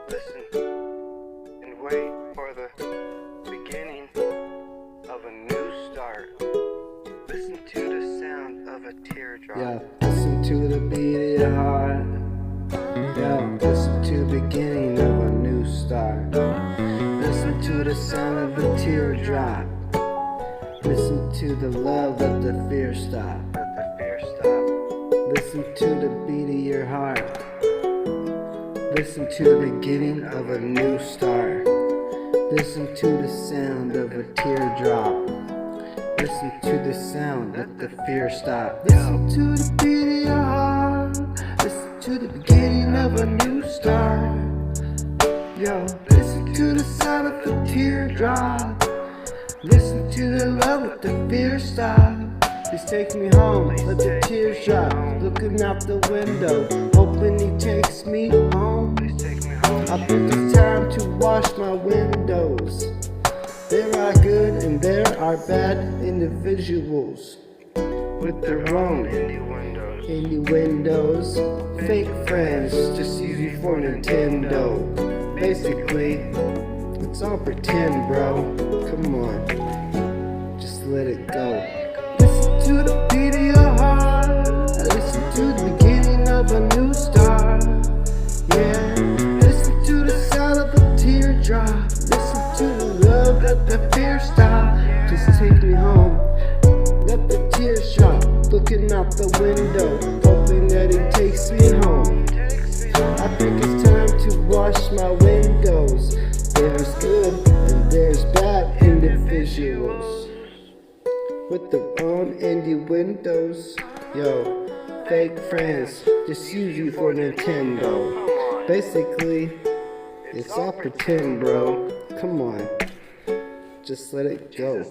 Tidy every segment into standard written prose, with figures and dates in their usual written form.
Listen and wait for the beginning of a new start. Listen to the sound of a teardrop. Yeah, listen to the beat of your heart. Yeah, listen to the beginning of a new start. Listen to the sound of a teardrop. Listen to the love, let the fear stop. Let the fear stop. Listen to the beat of your heart. Listen to the beginning of a new start. Listen to the sound of a teardrop. Listen to the sound, let the fear stop. Listen to the beat of your heart. Listen to the beginning of a new start. Yo, listen to the sound of a teardrop. Listen to the love, let the fear stop. Please take me home, let the tears drop. Looking out the window, hoping he takes me home. Please take me home. I think it's time to wash my windows. There are good and there are bad individuals with their own innuendos. Fake friends just use you for Nintendo. Basically, it's all pretend, bro. Come on, just let it go. Listen to the beat of your heart. Listen to the beginning of a new start. Yeah, listen to the sound of a teardrop. Listen to the love, let the fear stop. Just take me home, let the tears drop. Looking out the window, hoping that he takes me home. I think it's time to wash my windows. There's good and there's bad individuals with their own innuendos. Yo, fake friends just use you for Nintendo. Basically, it's all pretend, bro. Come on, just let it go.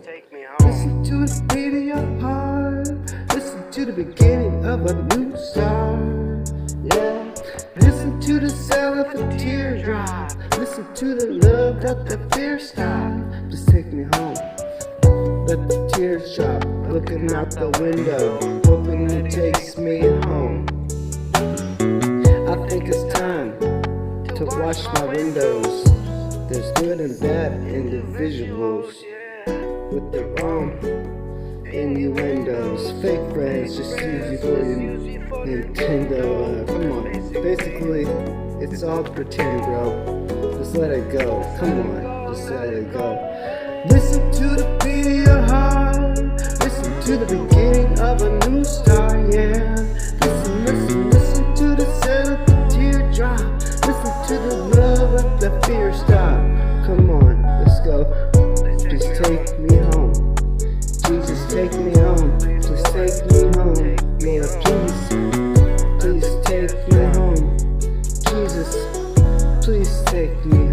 Listen to the beat of your heart. Listen to the beginning of a new start. Yeah, listen to the sound of a teardrop. Listen to the love, let the fear stop. Just take me home, let the tears drop. Looking out the window, hoping he takes me home. I think it's time to wash my windows. There's good and bad individuals with their own innuendos. Fake friends just use you for Nintendo. Come on, basically, it's all pretend, bro. Just let it go. Come on, just let it go. Listen to the beat of your heart. Listen to the beginning of a new start. Yeah, listen to the sound of the teardrop. Listen to the love, let the fear stop. Come on, let's go. Just take me home. Jesus, take me home. Just take me home. Lord, please take me home. Jesus, please take me